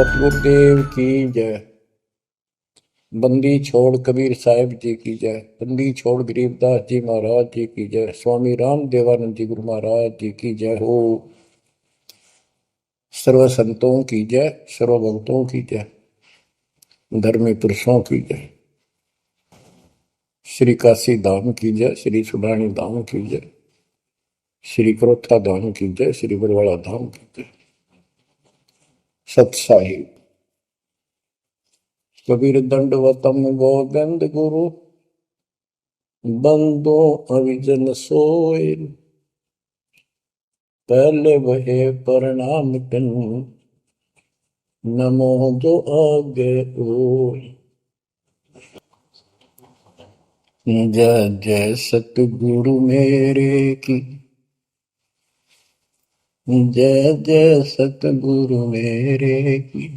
सतगुरुदेव की जय। बंदी छोड़ कबीर साहिब जी की जय। बंदी छोड़ गरीबदास जी महाराज जी की जय। स्वामी राम देवानंद जी गुरु महाराज जी की जय हो। सर्व संतों की जय, सर्व भक्तों की जय, धर्मी पुरुषों की जय। श्री काशी धाम की जय, श्री सुडानी धाम की जय, श्री क्रोथा धाम की जय, श्री बरवाड़ा धाम की जय। सत साहिब कबीर दंडवतम गोविंद गुरु बंदो अविजन सोए। पहले वहे प्रणाम किन नमो जो आगे ओय। जय जय सतगुरु मेरे की, जय जय सतगुरु मेरे की।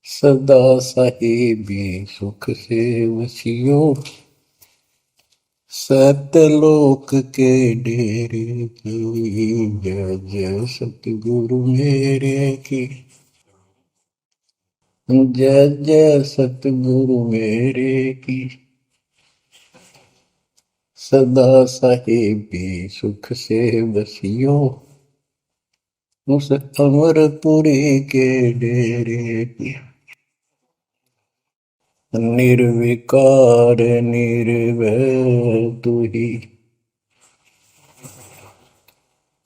सदा साहिबी सुख से वसियो, सतलोक के डेरे की। जय जय सतगुरु मेरे की, जय जय सतगुरु मेरे की। सदा साहिबी सुख से बसियो, उस अमरपुरी के डेरे की। निर्विकार निर्भय तू ही,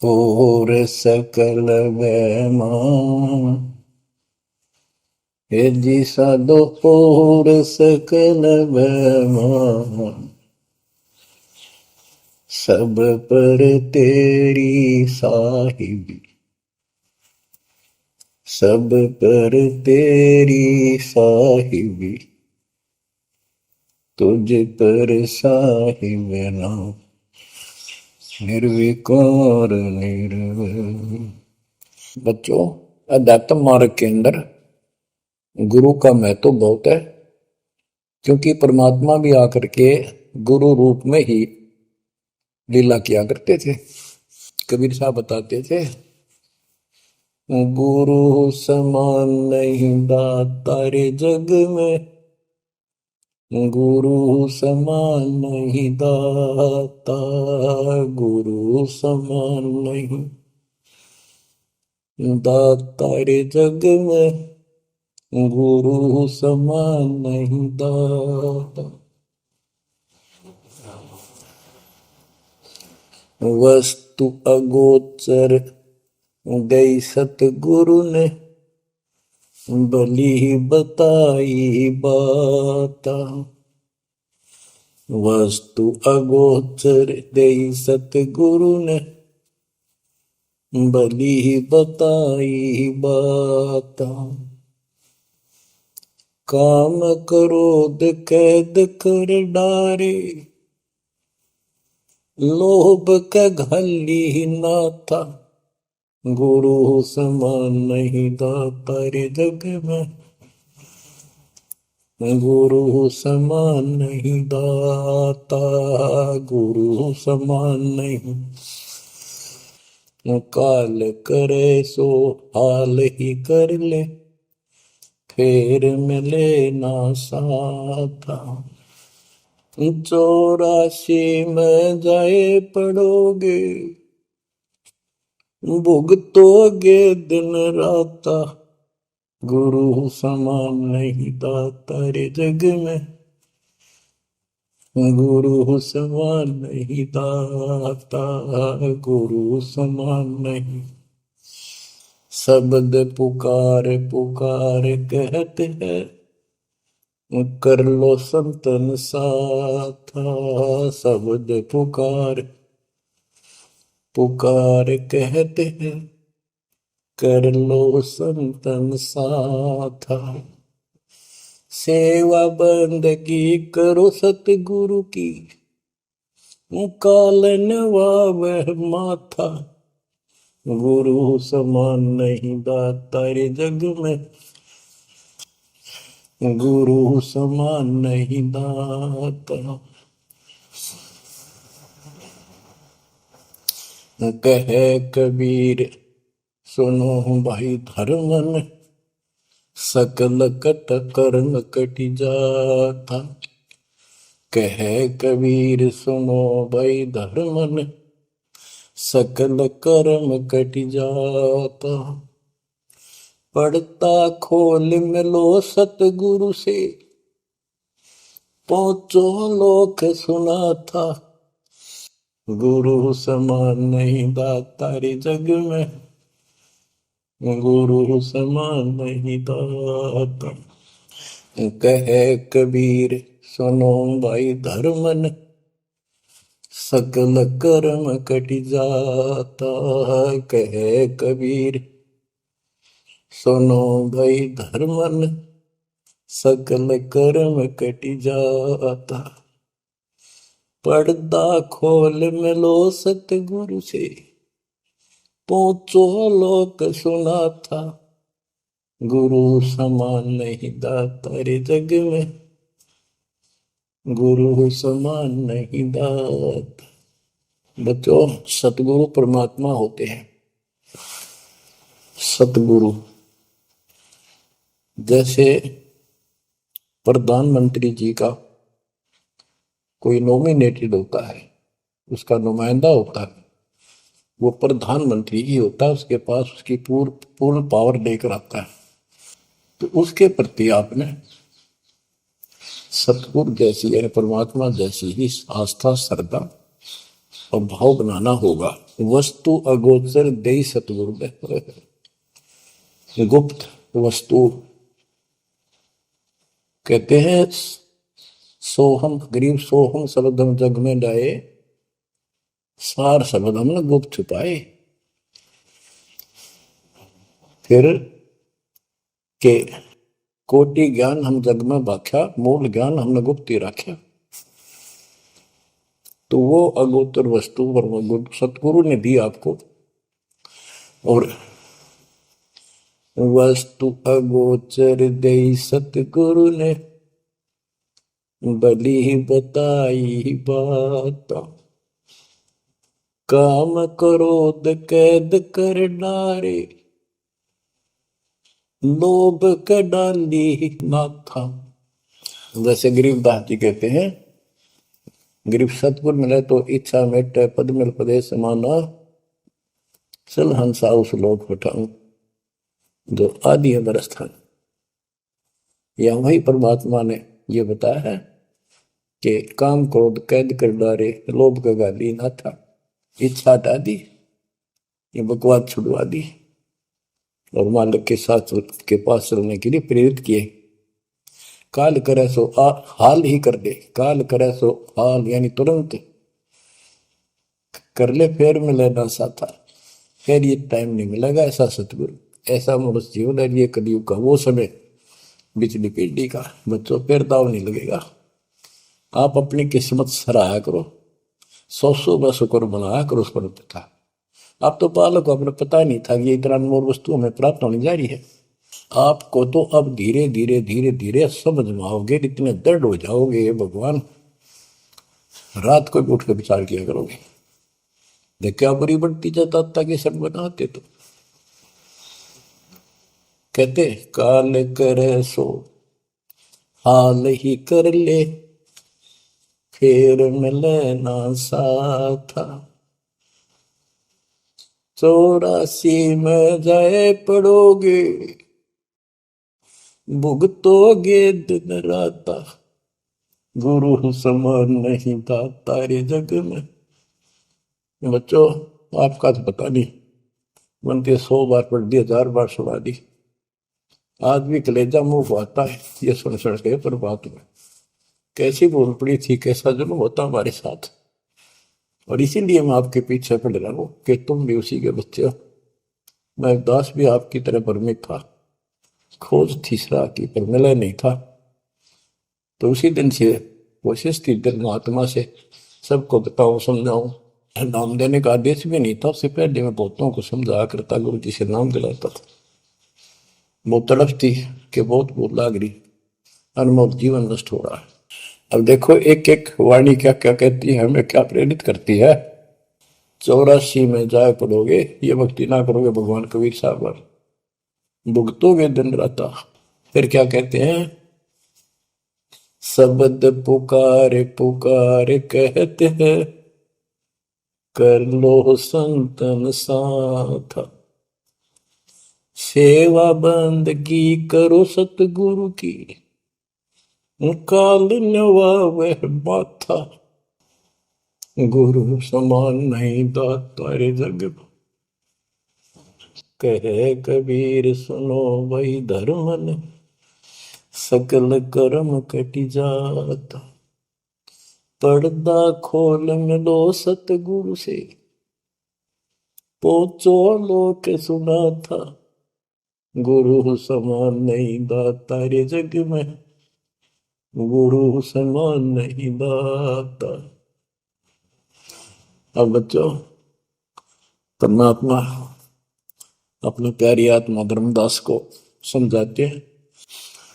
और सकल बैमान। हे जी साधो और सकल बैमान। सब पर तेरी साहिबी, सब पर तेरी साहिबी। तुझ पर साहिब नाम, निर्विकार निर्भय। बच्चों, अध्यात्म मार्ग के अंदर गुरु का महत्व बहुत है, क्योंकि परमात्मा भी आकर के गुरु रूप में ही लीला किया करते थे। कबीर साहब बताते थे, गुरु समान नहीं दाता रे जग में, गुरु समान नहीं दाता, गुरु समान नहीं दाता रे जग में, गुरु समान नहीं दाता। वस्तु अगोचर गई सतगुरु ने, भली बताई बाता। वस्तु अगोचर गई सतगुरु ने, भली बताई बाता। काम क्रोध कैद कर डारे, लोभ का घली ना था। गुरु समान नहीं दाता रे जग में, गुरु समान नहीं दाता, गुरु समान नहीं। काल करे सो हाल ही कर ले, फेर मिले ना साथा। 84 में जाए पड़ोगे, भुगतोगे दिन राता। गुरु समान नहीं दाता रे जग में, गुरु समान नहीं दाता, गुरु समान नहीं। शब्द पुकार पुकार कहते हैं, कर लो संतन साथा। शब्द पुकार पुकार कहते हैं, कर लो संतन साथा। सेवा बंदगी करो सतगुरु की, कालन वह माथा। गुरु समान नहीं दाता रे जग में, गुरु समान नहीं दाता। कहे कबीर सुनो भाई धर्मन सकल कट कर्म कटि जाता। कह कबीर सुनो भाई धर्मन सकल कर्म कटि जाता। पढ़ता खोल मिलो सतगुरु से पहुंचो लोक सुना था। गुरु समान नहीं दाता रे जग में, गुरु समान नहीं दाता। कहे कबीर सुनो भाई धर्मन सकल कर्म कटि जाता। कहे कबीर सुनो भाई धर्मन सकल कर्म कटि जाता। पर्दा खोल मिलो सतगुरु से पहुंचो लोक सुना था। गुरु समान नहीं दाता रे जग में, गुरु समान नहीं दाता। बच्चों, सतगुरु परमात्मा होते हैं। सतगुरु जैसे प्रधानमंत्री जी का कोई नॉमिनेटेड होता है, उसका नुमाइंदा होता है, वो प्रधानमंत्री ही होता है, उसके पास उसकी पूर्ण पावर लेकर आता है। तो उसके प्रति आपने सतगुरु जैसी यानी परमात्मा जैसी ही आस्था श्रद्धा और भाव बनाना होगा। वस्तु अगोचर दे सतगुरु में गुप्त वस्तु कहते हैं। सोहम गरीब सोहम शब्दम जग में डाए, सार शब्द हमने गुप्त छुपाए। फिर के कोटि ज्ञान हम जग में बाख्या, मूल ज्ञान हमने गुप्त ही रखा। तो वो अगोचर वस्तु सतगुरु ने दी आपको। और वस्तु अगोचर दे सतगुरु ने बली बताई बात। काम क्रोध कैद कर डारे, लोभ के डाली नाथा। जैसे गरीबदास जी कहते हैं, गरीब सतगुरु मिले तो इच्छा मेटे, पद मिल पदे समाना, चल हंसा उस लोक पठाऊं जो आदि अमर स्थान। या वही परमात्मा ने ये बताया है कि काम क्रोध कैद कर डारे, लोभ का गाली ना था, इच्छा हटा दी, ये बकवाद छुड़वा दी और मालिक के साथ के पास चलने के लिए प्रेरित किए। काल करे सो हाल ही कर दे, काल करे सो हाल यानी तुरंत कर ले, फिर मिले ना साथा, फिर ये टाइम नहीं मिलेगा। ऐसा सतगुरु, ऐसा मनुष्य जीवन है ये कलयुग का वो समय, बिजली पीढ़ी का। बच्चों, फिर दाव नहीं लगेगा। आप अपनी किस्मत सराहा करो, 100 बस शुक्र बनाया करो उस पर था। आप तो बालक को अपने पता नहीं था कि ये इतना अनमोल वस्तु हमें प्राप्त होने जा रही है। आपको तो अब धीरे धीरे धीरे धीरे समझ में आओगे, इतने दृढ़ हो जाओगे। ये भगवान रात को भी उठ कर विचार किया करोगे। देख क्या बुरी बढ़ती जाता ताकि सब बनाते। तो कहते काल करे सो हाल ही कर ले, फिर मिले ना साथा। 84 में जाए पड़ोगे, भुगतोगे दिन राता। गुरु समान नहीं दाता रे जग में। बच्चों, आपका तो पता नहीं, बनते 100 बार पढ़ दी, 1000 बार सुना दी, आज भी कलेजा मुंह को आता है ये सुन के। पर बात में कैसी बोल पड़ी थी, कैसा जुल्म होता हमारे साथ। और इसीलिए मैं आपके पीछे पड़ रहा हूं कि तुम भी उसी के बच्चे हो। मैं दास भी आपकी तरह भ्रमित था, खोज तीसरा की पर मिला नहीं था। तो उसी दिन से कोशिश थी महात्मा से सबको बताऊं समझाऊं। नाम देने का आदेश भी नहीं था, उससे पहले मैं बहुतों को समझाया करता, गुरु जी से नाम दिलाता था। बहुत तड़प थी कि बहुत भूल लाग रही, अनमोल जीवन नष्ट हो रहा है। अब देखो एक एक वाणी क्या क्या कहती है, हमें क्या प्रेरित करती है। 84 में जाए पड़ोगे, ये भक्ति ना करोगे भगवान कबीर साहब पर, भुगतोगे दिन रात। फिर क्या कहते हैं, शब्द पुकार पुकार कहते हैं, कर लो संतन साथ, सेवा बंदगी करो सतगुरु की, काल नवावे माथा, गुरु समान नहीं दाता रे जग में। कहे कबीर सुनो वही धर्म ने, सकल कर्म कटि जाता, पर्दा खोल मिलो सतगुरु से, पोचो लोक सुना था, गुरु समान नहीं दाता रे जग में, गुरु समान नहीं दाता। अब बच्चों, परमात्मा अपनी प्यारी आत्मा धर्मदास को समझाते हैं,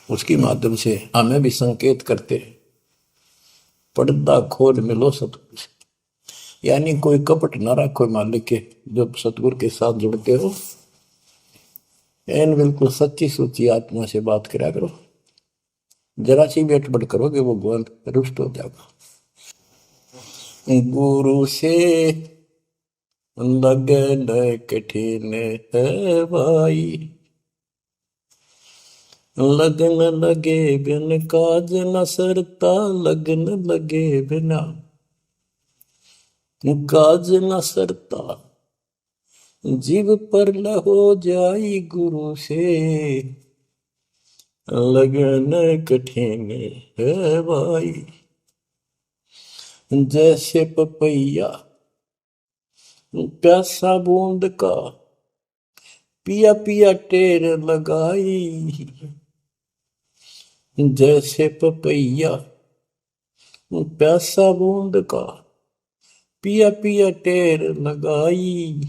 उसके माध्यम से हमें भी संकेत करते हैं, पर्दा खोल मिलो सतगुरु से, यानी कोई कपट ना रखो मालिक के, जब सतगुरु के साथ जुड़ते हो, एन बिल्कुल सच्ची सुची आत्मा से बात करा करो, जरा सी भी अटपट करोगे वो भगवान रुष्ट हो जाएगा। गुरु से लगन कठिन है भाई, लगन लगे बिन काज न सरता, लगन लगे बिना काज न सरता, जीव पर हो जाई गुरु से, लगन कठिन है भाई। जैसे पपैया प्यासा बूंद का, पिया पिया टेर लगाई, जैसे पपैया प्यासा बूंद का, पिया पिया टेर लगाई,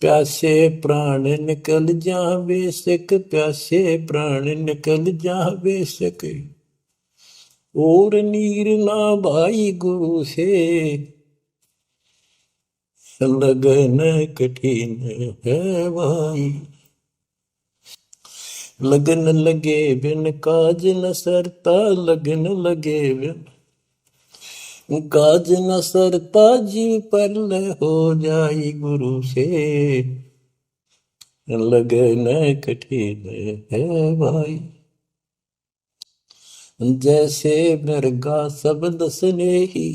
प्यासे प्राण निकल जा बेशक, प्यासे प्राण निकल जा बेशक, और नीर ना भाई गुरु से, लगन कठिन है भाई। लगन लगे बिन काज न सरता, लगन लगे बिन काज न सरता, जीव पर हो जाई गुरु से, लगन कठिन है भाई। जैसे मृगा शब्द स्नेही,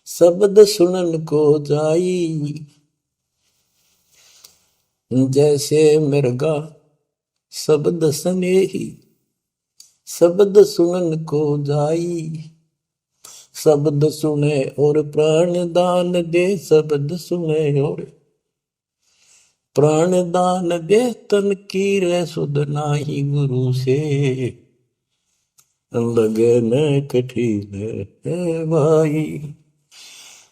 शब्द सुनन को जाई, जैसे मृगा शब्द स्नेही, शब्द सुनन को जाई, शब्द सुने और प्राण दान दे, शब्द सुने और प्राण दान दे, तन की रे सुध नाही गुरु से, लगन कठिन है भाई।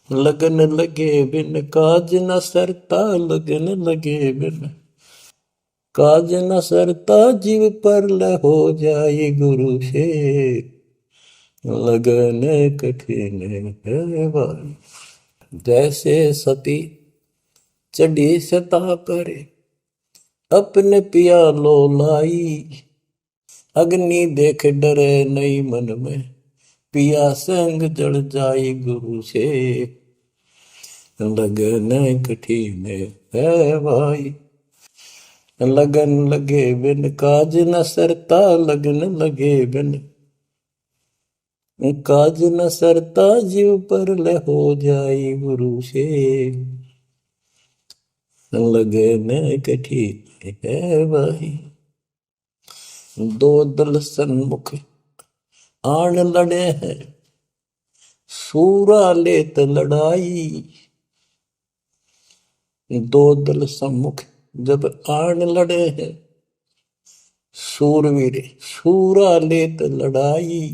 लगन लगे बिन काज न सरता, लगन लगे बिन काज न सरता, जीव पर हो जाए गुरु से, लगन कठिन है भाई। जैसे सती चढ़ी सता पर, अपने पिया लो लाई, अग्नि देख डरे नहीं मन में, पिया संग जड़ जाई गुरु से, लगन कठिन है भाई। लगन लगे बिन काज न सरता, लगन लगे बिन काज न सरता, जीव पर हो जाई गुरु से, लगन कठिन है भाई। दो दल सन्मुख आन लड़े हैं, सूरा लेत लड़ाई, दो दल सम्मुख जब आन लड़े हैं, सूरवीर सूरा लेत लड़ाई,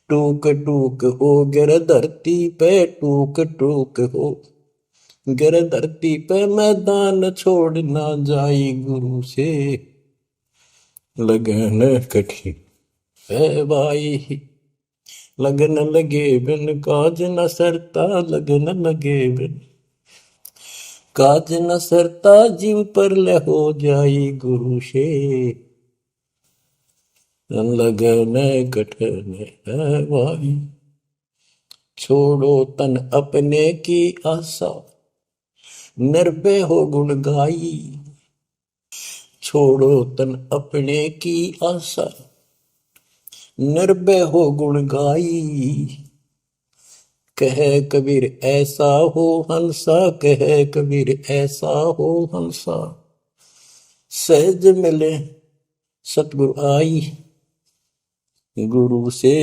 टूक टूक हो गिर धरती पे, टूक टूक हो गिर धरती पे, मैदान छोड़ ना जाई गुरु से, लगन कठिन है भाई। लगन लगे बिन काज न सरता, लगन लगे बिन काज न सरता, जीव पर ले हो जाई गुरु से, लगन कठन है भाई। छोड़ो तन अपने की आशा, निर्भय हो गुण गाई। छोड़ो तन अपने की आशा, निर्भय हो गुण गाई। कह कबीर ऐसा हो हंसा, कह कबीर ऐसा हो हंसा, सहज मिले सतगुरु आई। गुरु से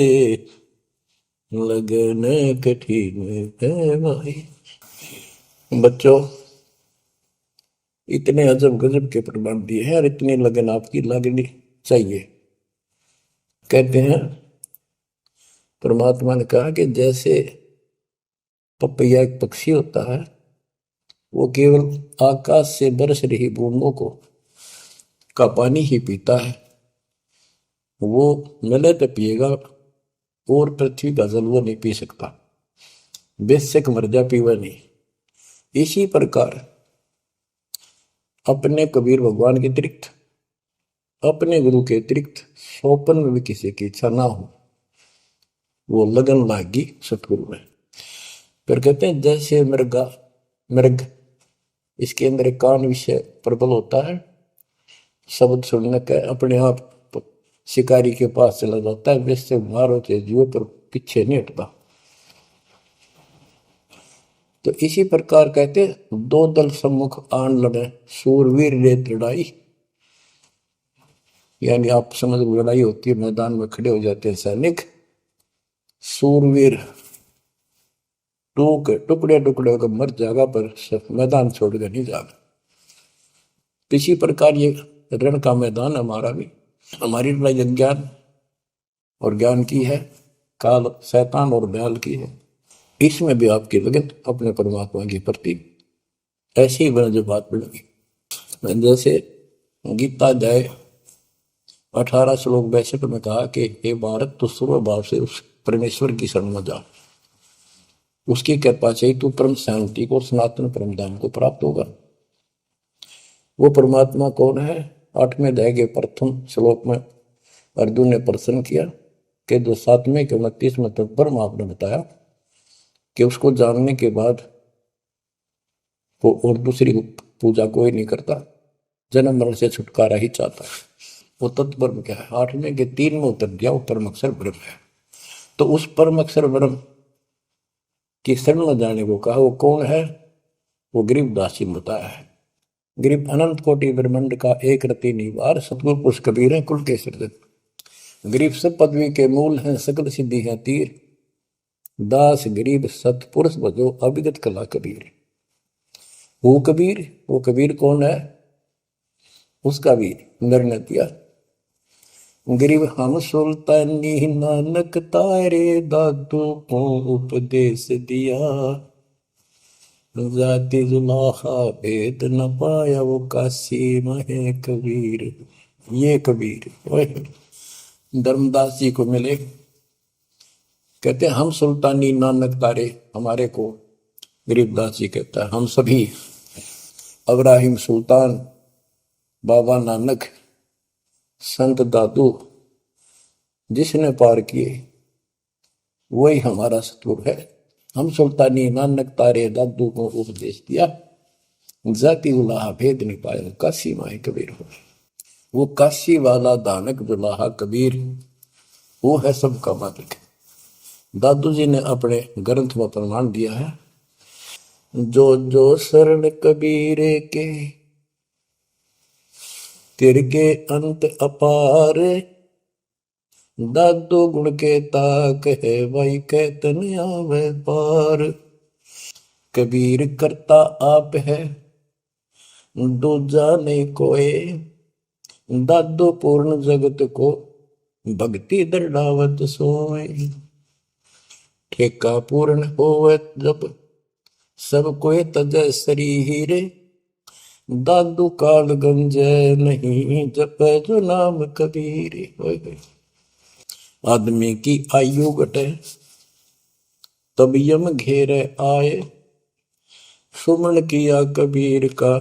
लगन कठिन है भाई। बच्चों, इतने अजब गजब के प्रमाण दिए हैं और इतनी लगन आपकी लगनी चाहिए। कहते हैं परमात्मा ने कहा कि जैसे पपैया एक पक्षी होता है, वो केवल आकाश से बरस रही बूंदों को का पानी ही पीता है, वो मिले तो पिएगा, और पृथ्वी का जल वो नहीं पी सकता, बेशक मर जा पीवा नहीं। इसी प्रकार अपने कबीर भगवान के अतिरिक्त, अपने गुरु के अतिरिक्त सोपन में भी किसी की इच्छा ना हो, वो लगन लागी सतगुरु में। फिर कहते हैं जैसे मृगा मृग, इसके अंदर एक कान विषय प्रबल होता है, शब्द सुनने का अपने आप शिकारी के पास चला जाता है, वैसे मारो चाहे जीव पर पीछे नहीं हटता। तो इसी प्रकार कहते दो दल सम्मुख आन लड़े, सूरवीर रेत लड़ाई। यानी आप समझ लड़ाई होती है, मैदान में खड़े हो जाते हैं सैनिक, सूरवीर टुकड़े टुकड़े होकर मर जाएगा, पर मैदान छोड़कर नहीं जाएगा। इसी प्रकार ये रण का मैदान हमारा भी, हमारी लड़ाई अज्ञान और ज्ञान की है, काल शैतान और दयाल की है। इसमें भी आपकी लगन अपने परमात्मा के प्रति ऐसी ही बना जो बात मिलेगी। जैसे गीता अध्याय 18 श्लोक 62 में कहा कि हे भारत, तो सर्व भाव से उस परमेश्वर की शरण में जा, उसकी कृपा से तू परम शांति को, सनातन परम धाम को प्राप्त होगा। वो परमात्मा कौन है? 8वें अध्याय के प्रथम श्लोक में अर्जुन ने प्रश्न किया कि जो 7वें के 29वें तक परम आपने बताया कि उसको जानने के बाद वो और दूसरी पूजा कोई नहीं करता, जन्म मरण से छुटकारा ही चाहता है। वो तत्पर क्या है? 8वें के 3 में उत्तर दिया, वो परम अक्षर ब्रह्म है। तो उस परम अक्षर ब्रह्म की शरण में जाने को कहा। वो कौन है? वो गरीबदास जी बताया है। गरीब अनंत कोटि ब्रह्मांड का एक रति निवार, सतगुरु पुरुष कबीर है कुल के सृजन। गरीब सब पदवी के मूल हैं, सकल सिद्धि है तीर, दास गरीब सतपुरुष बजो अभिगत कला कबीर। वो कबीर कौन है? उसका भी निर्णय दिया। गरीब हम सुल्तानी नानक तारे, दादू को उपदेश दिया, जाति जुलाहा भेद न पाया, वो काशी में कबीर। ये कबीर धर्मदास जी को मिले, कहते हम सुल्तानी नानक तारे, हमारे को गरीबदास जी कहता है हम सभी अब्राहिम सुल्तान, बाबा नानक, संत दादू जिसने पार किए वही हमारा सतगुरु है। हम सुल्तानी नानक तारे, दादू को उपदेश दिया, जाति उलाहा भेद नहीं पाया, काशी माए कबीर हो। वो काशी वाला दानक दुलाहा कबीर, वो है सबका मालिक। दादू जी ने अपने ग्रंथ में प्रमाण दिया है, जो जो शरण कबीरे के, तिरके अंत अपार, दादू गुण के ताक है, वही कहतन आवे पार। कबीर करता आप है, दूजा नहीं कोई, दादू पूर्ण जगत को, भक्ति दृढ़ावत सोए। ठेका पूर्ण होवत जब, सब कोई तजय शरीर, दादू काल गंजय नहीं, जप जो नाम कबीर। आदमी की आयु घटे तब यम घेरे आए। सुमन किया कबीर का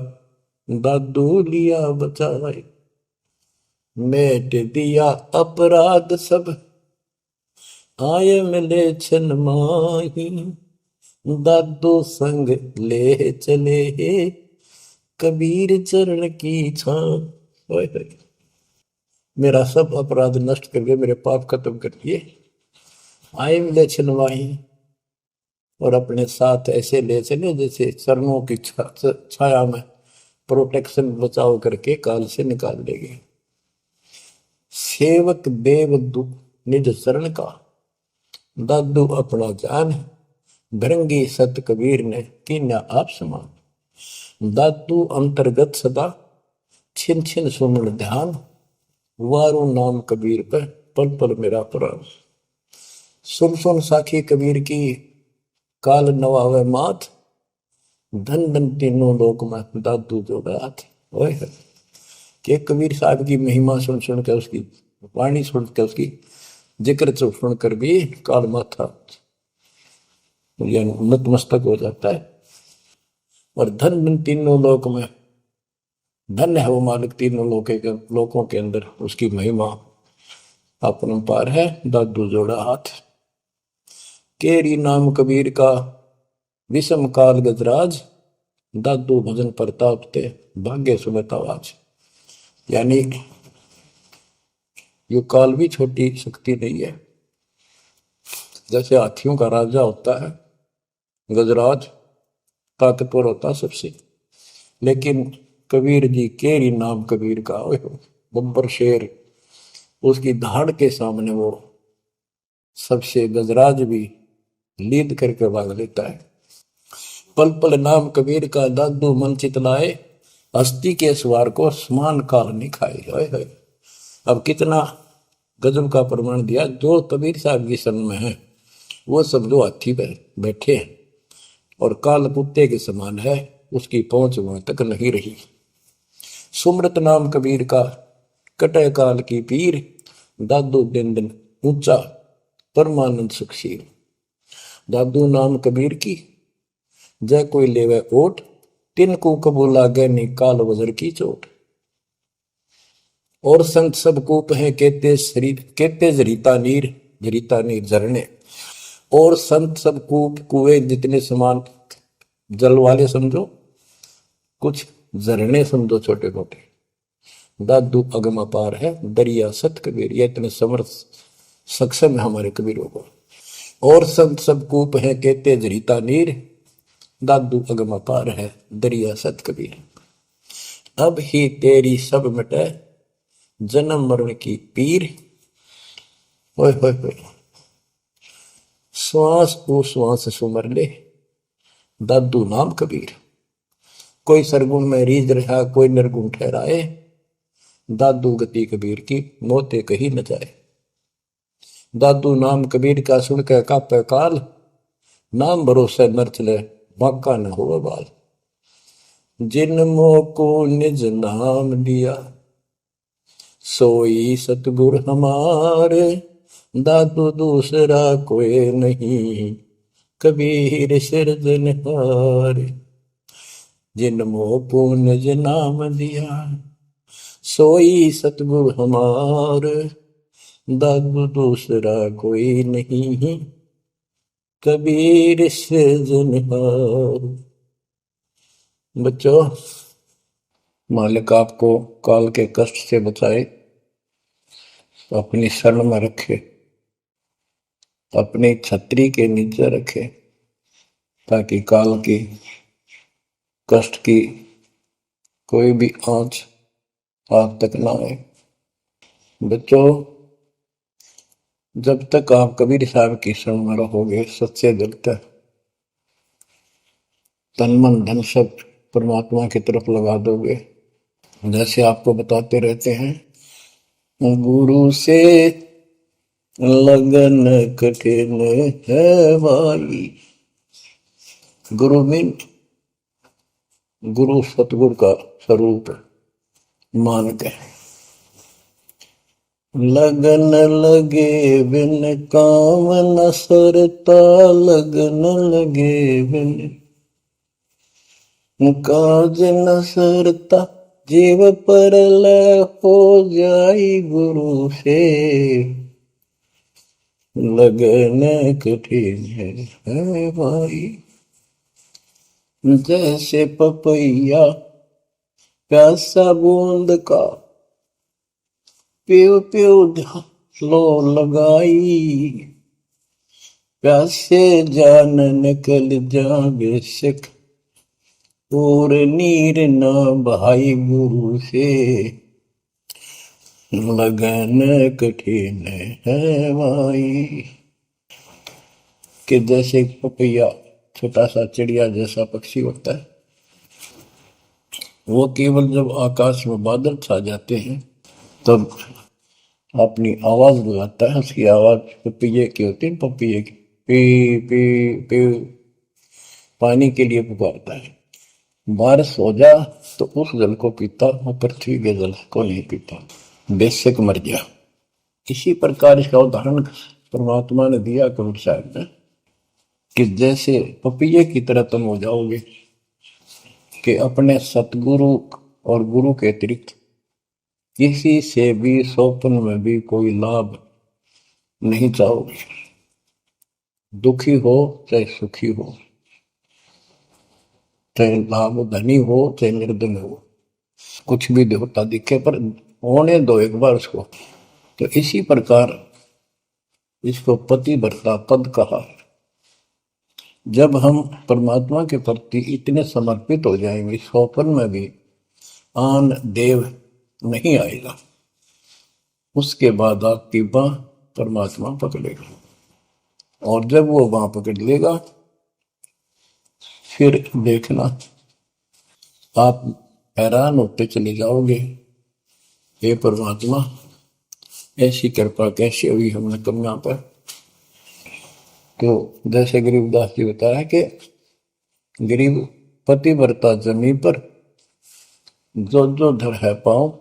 दादू लिया बचाए। मेट दिया अपराध सब आए मिले छन माही। दादू संग ले चले कबीर चरण की छां। मेरा सब अपराध नष्ट करके मेरे पाप खत्म कर दिए। आए मिले छन माही और अपने साथ ऐसे ले चले जैसे चरणों की छाया में प्रोटेक्शन बचाव करके काल से निकाल लेंगे। सेवक देव निज शरण का दादू अपना जान। भृंगी सत कबीर ने कीन्या आप समान। दादू अंतर्गत सदा छिन छिन सुमन ध्यान। वारू नाम कबीर पर पल पल मेरा प्राण। सुन सुन साखी कबीर की काल नवावे माथ। धन धन तीनों लोक में दादू जो गाथ। ओए के कबीर साहब की महिमा सुन सुन के उसकी वाणी सुन के उसकी जिक्र सुनकर भी काल माथा नतमस्तक हो जाता है। और धन धन तीनों लोक में धन्य है वो मालिक तीनों लोकों के अंदर उसकी महिमा अपरंपार है। दादू जोड़ा हाथ केरी नाम कबीर का विषम काल गजराज। दादू भजन प्रताप ते भाग्य सुबह आवाज। यानी ये काल भी छोटी शक्ति नहीं है। जैसे हाथियों का राजा होता है गजराज ताकतवर होता सबसे, लेकिन कबीर जी केरी नाम कबीर का बब्बर शेर उसकी धाड़ के सामने वो सबसे गजराज भी लीद करके भाग लेता है। पल पल नाम कबीर का दादू मन चितलाए। हस्ती के सवार को समान काल नहीं खाए। अब कितना गजब का प्रमाण दिया। जो कबीर साहब की सन में है वो सब जो हाथी पे बैठे हैं और काल कुत्ते के समान है उसकी पहुंच वहां तक नहीं रही। सुमरत नाम कबीर का कटे काल की पीर। दादू दिन दिन ऊंचा परमानंद सुखशील। दादू नाम कबीर की जय कोई लेवे ओट। तिनको कबूल लागे नी काल वजर की चोट। और संत सब कूप है कहते शरीर कहते जरीता नीर झरने। और संत सब कूप कुएं जितने समान जल वाले समझो कुछ झरने समझो छोटे मोटे। दादू अगम अपार है दरिया सत कबीर। ये इतने समर्थ सक्षम है हमारे कबीरों को। और संत सब कूप है कहते जरीता नीर। दादू अगम अपार है दरिया सत कबीर। अब ही तेरी सब मिटे जन्म मरण की पीर। ओए होए होए श्वास को श्वास सुमर ले दादू नाम कबीर। कोई सरगुण में रीझ रहा कोई निर्गुण ठहराए। दादू गति कबीर की मोते कही न जाए। दादू नाम कबीर का सुन के कापे काल। नाम भरोसे नर चले बांका न हो बाल। जिन मोह को निज नाम दिया सोई सतगुर हमारे। दादू दूसरा कोई नहीं कबीर सिरजनहार। जिन मोह को निज नाम दिया सोई सतगुर हमार। दादू दूसरा कोई नहीं कबीर सिरजनहार। बच्चों मालिक आपको काल के कष्ट से बचाए, अपनी शरण में रखे, अपनी छतरी के नीचे रखे ताकि काल की कष्ट की कोई भी आंच आप तक ना आए। बच्चों जब तक आप कबीर साहब की शरण में रहोगे सच्चे दिल से तन मन धन सब परमात्मा की तरफ लगा दोगे। जैसे आपको बताते रहते हैं गुरु से लगन कठिन है भाई। गुरु मीन गुरु सतगुरु का स्वरूप मान के लगन लगे बिन काम न सरता, लगन लगे बिन काज न सरता, जीव पर लय हो जाई गुरु से, लगन कठिन है भाई। जैसे पपैया प्यासा बूंद का, प्यो प्यो लो लगाई, प्यासे जान निकल जा बेशक, और नीर न भाई गुरु से, लगन कठिन है भाई। कि जैसे पपैया छोटा सा चिड़िया जैसा पक्षी होता है, वो केवल जब आकाश में बादल छा जाते हैं तब अपनी आवाज लगाता है। उसकी आवाज पपैये की होती है, पपैये की पी पी पी, पानी के लिए पुकारता है। बारिश हो जा तो उस जल को पीता, वो पृथ्वी के जल को नहीं पीता, बेशक मर गया। इसी प्रकार इसका उदाहरण परमात्मा ने दिया कबीर साहब ने कि जैसे पपैये की तरह तुम हो जाओगे कि अपने सतगुरु और गुरु के अतिरिक्त किसी से भी स्वप्न में भी कोई लाभ नहीं चाहोगे। दुखी हो चाहे सुखी हो, चाहे लाभ धनी हो चाहे निर्धन हो, कुछ भी देवता दिखे पर होने दो एक बार उसको। तो इसी प्रकार इसको पतिव्रता पद कहा। जब हम परमात्मा के प्रति इतने समर्पित हो जाएंगे, स्वप्न में भी आन देव नहीं आएगा, उसके बाद आपकी बाह परमात्मा पकड़ेगा। और जब वो बाह पकड़ लेगा फिर देखना आप हैरान होते चले जाओगे, हे परमात्मा ऐसी कृपा कैसे हुई हमने कन्या पर। तो जैसे गरीबदास जी बताया कि गरीब पतिव्रता जमी पर, जो जो धर है पाँव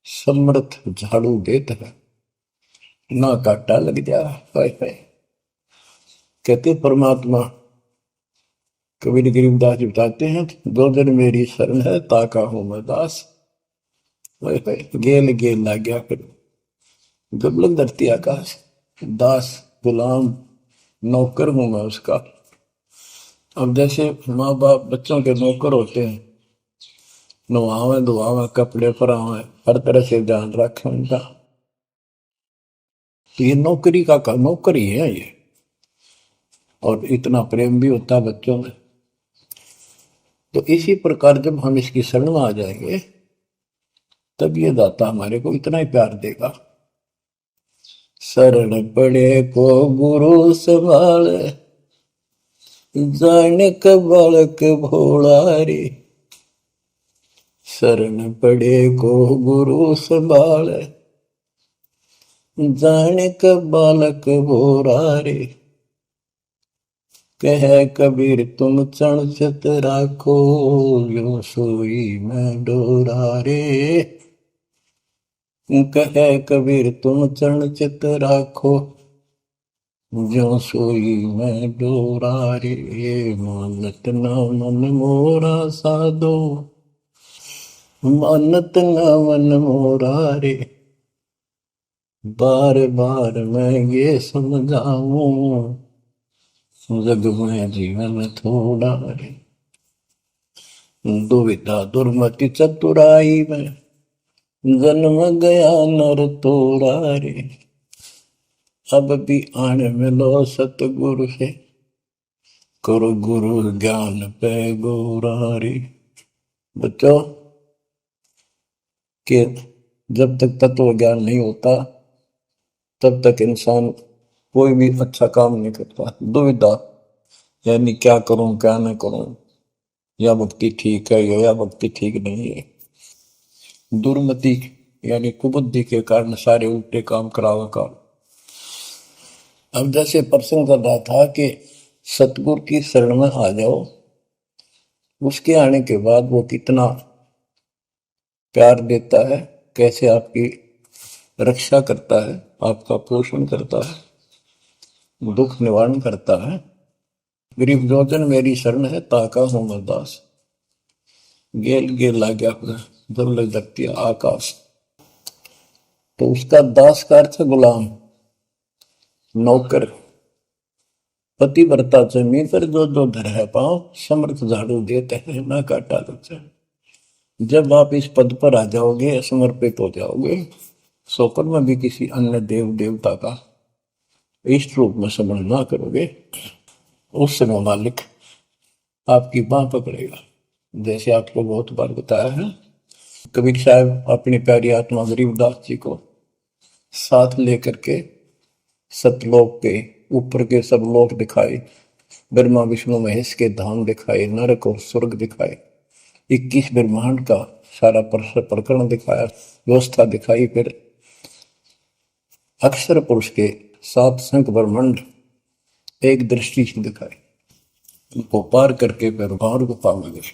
समर्थ झाड़ू देत है, ना काटा लग जा। कहते परमात्मा कबीर गरीबदास जी बताते हैं, दो दिन मेरी शरण है ताका हूं मैं दास, गेल गेल ला गया फिर दुर्लभ धरती आकाश, दास गुलाम नौकर हूं मैं उसका। अब जैसे माँ बाप बच्चों के नौकर होते हैं, नवावे धुआवे कपड़े परावे हर तरह से ध्यान रखें उनका, तो ये नौकरी का नौकर ही है ये। और इतना प्रेम भी होता है बच्चों में। तो इसी प्रकार जब हम इसकी शरण में आ जाएंगे तब ये दाता हमारे को इतना ही प्यार देगा। शरण पड़े को गुरु संभाले, जाने का बालक भोला रे, शरण पड़े को गुरु संभाले, जाने का बालक भोला रे, कह कबीर तुम चरण चित राखो, यो सोई मैं डोरा रे, कह कबीर तुम चरण चित राखो, जो सोई मैं डोरा रे, मानत न मन मोरा साधो, मानत न मन मोरा रे, बार बार मैं ये समझाऊं, जग में जीवन थोड़ा रे, दुविधा दुर्मति चतुराई में जन्म गया नर तोड़ा रे, अब भी आने मिलो सतगुरु से, करो गुरु ज्ञान पे गोरा रे। बच्चों कि जब तक तत्व ज्ञान नहीं होता तब तक इंसान कोई भी अच्छा काम नहीं करता। दुविधा यानी क्या करूं क्या न करूं, या भक्ति ठीक है या भक्ति ठीक नहीं है। दुर्मति यानी कुबुद्धि के कारण सारे उल्टे काम करावा काम। अब जैसे प्रसंग कर रहा था कि सतगुरु की शरण में आ जाओ, उसके आने के बाद वो कितना प्यार देता है, कैसे आपकी रक्षा करता है, आपका पोषण करता है, दुख निवारण करता है। गरीब जोजन मेरी शरण है, ताका हूं मैं दास। गेल गेल ला गया जब लग धरती आकाश। तो उसका दास का अर्थ गुलाम, नौकर। पतिव्रता जमी पर जो जो धर है पांव, समर्थ झाड़ू देते हैं ना काटा लगता है। जब आप इस पद पर आ जाओगे, समर्पित हो जाओगे, सोकर में भी किसी अन्य देव देवता का इष्ट रूप में समझ ना करोगे, उस समय मालिक आपकी बाह पकड़ेगा। जैसे आपको बहुत बार बताया है, कबीर साहब अपनी प्यारी आत्मा गरीबदास जी को साथ लेकर के सतलोक के ऊपर के सब लोक दिखाए, ब्रह्मा विष्णु महेश के धाम दिखाए, नरक और स्वर्ग दिखाए, 21 ब्रह्मांड का सारा प्रकरण दिखाया, व्यवस्था दिखाई। फिर अक्षर पुरुष के 7 संख ब्रह्मांड एक दृष्टि से दिखाए। उनको पार करके फिर भौर गुफा में गए,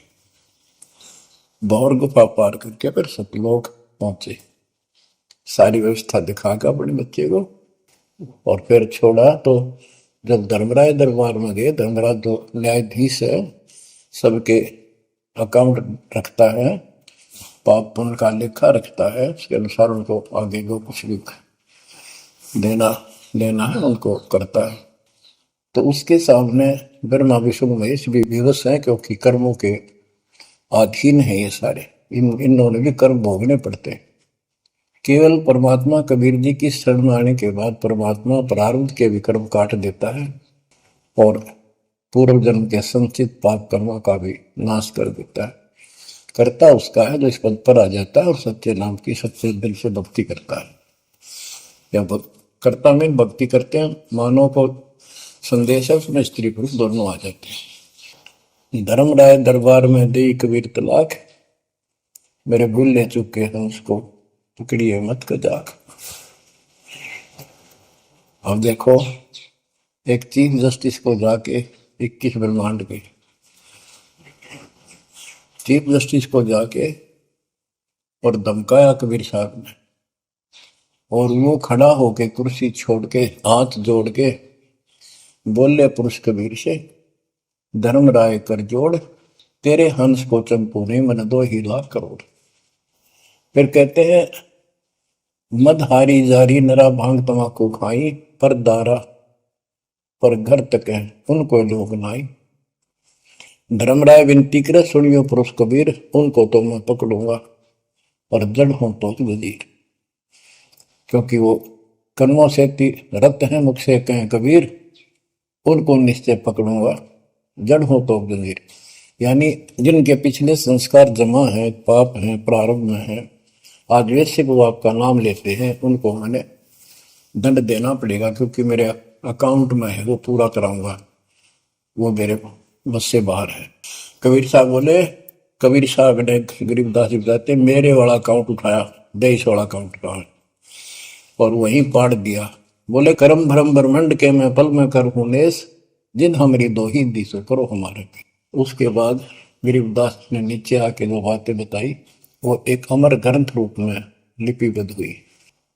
भौर गुफा पार करके फिर सतलोक पहुंचे। सारी व्यवस्था दिखाकर अपने बच्चे को और फिर छोड़ा। तो जब धर्मराय दरबार में गए, धर्मराज जो न्यायाधीश है, सबके अकाउंट रखता है, पाप पुण्य का लेखा रखता है, उसके अनुसार उनको आगे जो कुछ भी देना लेना है उनको करता है। तो उसके सामने ब्रह्मा विष्णु महेश भी विवश है, क्योंकि कर्मों के अधीन है ये सारे, इन्होंने भी कर्म भोगने पड़ते हैं। केवल परमात्मा कबीर जी की शरण आने के बाद परमात्मा प्रारब्ध के भी कर्म काट देता है और पूर्व जन्म के संचित पाप कर्मों का भी नाश कर देता है। करता उसका है जो इस पद पर आ जाता है और सच्चे नाम की सच्चे दिल से भक्ति करता है। या करता में भक्ति करते हैं, मानव को संदेश है, उसमें स्त्री पुरुष दोनों आ जाते हैं। धर्मराय दरबार में दे कबीर तलाक, मेरे भूल ले चुके हैं उसको पकड़िए मत कजाक। अब देखो, एक चीफ जस्टिस को जाके 21 ब्रह्मांड के चीफ जस्टिस को जाके और धमकाया कबीर साहब ने, और वो खड़ा होके कुर्सी छोड़ के हाथ जोड़ के बोले पुरुष कबीर से, धर्मराय कर जोड़, तेरे हंस को चंपू ने मन 2 ही लाख करोड़। फिर कहते हैं, मद हारी जारी नरा भांग तमाकू खाई, पर दारा पर घर तक है उनको लोग नाई। धर्मराय विनती करे, सुनियो पुरुष कबीर, उनको तो मैं पकड़ूंगा और जड़ हूं तो वजीर। क्योंकि वो कर्मों से रत है, मुख से कहें कबीर, उनको निश्चय पकड़ूंगा, जड़ हो तो वजीर। यानी जिनके पिछले संस्कार जमा है, पाप है, प्रारब्ध में है, आज वैसे वो आपका नाम लेते हैं, उनको मैंने दंड देना पड़ेगा, क्योंकि मेरे अकाउंट में है, वो पूरा कराऊंगा, वो मेरे बस से बाहर है। कबीर साहब बोले, कबीर साहब ने गरीबदास जी बताते, मेरे वाला अकाउंट उठाया, देश वाला अकाउंट कहा और वहीं पाड़ दिया। बोले, करम भरम ब्रह्मंड के मैं पल में कर हूं नेस, जिन हमारी 2 ही दी सो करो हमारे। उसके बाद गरीबदास ने नीचे आके जो बातें बताई, वो एक अमर ग्रंथ रूप में लिपिबद्ध हुई।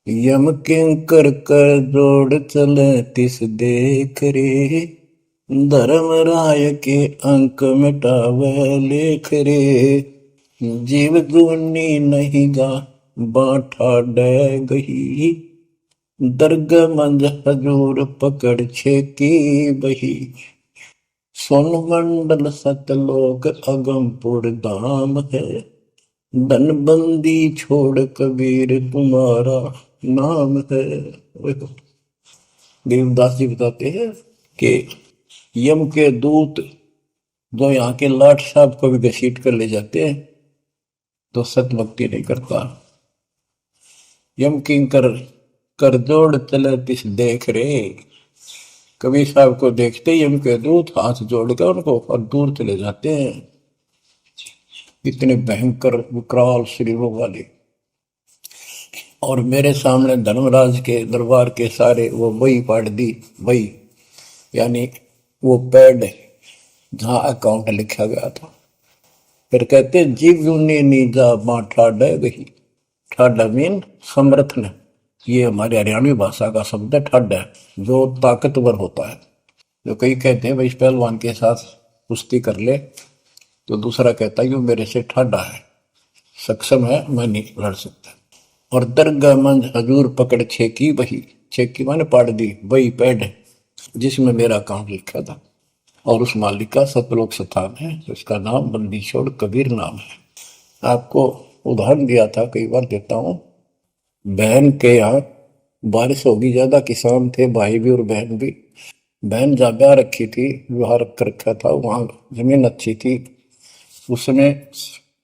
यम किंकर कर जोड़ चले तिस देख रे, धर्म राय के अंक मिटावे लेख रे, जीव जूनी नहीं गा बाठा डे गही, दर्ग मंज हजूर पकड़ छेकी बही, सोन मंडल सतलोक अगमपुर धाम है, धनबंदी छोड़ कबीर तुम्हारा नाम है। देवदास जी बताते हैं कि यम के दूत जो यहाँ के लाट साहब को भी घसीट कर ले जाते हैं तो सत भक्ति नहीं करता। यम किंकर कर जोड़ चले तिस देख रे, कबीर साहब को देखते यम के दूत हाथ जोड़कर उनको और दूर चले जाते हैं। इतने भयंकर विकराल शरीरों वाले। और मेरे सामने धर्मराज के दरबार के सारे वो बही पाड़ दी, बही यानी वो पैड जहां अकाउंट लिखा गया था। फिर कहते जीव यूनी नीजा मां ठाडा गही, ठाडा मीन समर्थ ने, ये हमारे हरियाणवी भाषा का शब्द है ठड है, जो ताकतवर होता है। जो कई कहते हैं भाई इस पहलवान के साथ कुश्ती कर ले, तो दूसरा कहता है ये मेरे से ठंडा है, सक्षम है, मैं नहीं लड़ सकता। और दरगाह मंज हजूर पकड़ छेकी वही, छेकी माने पाड़ दी वही पैड है जिसमें मेरा काम लिखा था। और उस मालिक का सतलोक स्थान है, उसका नाम बंदी छोड़ कबीर नाम है। आपको उदाहरण दिया था, कई बार देता हूँ। बहन के यहाँ बारिश होगी ज्यादा, किसान थे भाई भी और बहन भी। बहन जहाँ ब्याह रखी थी, विवाह रख रखा था, वहां जमीन अच्छी थी, उसमें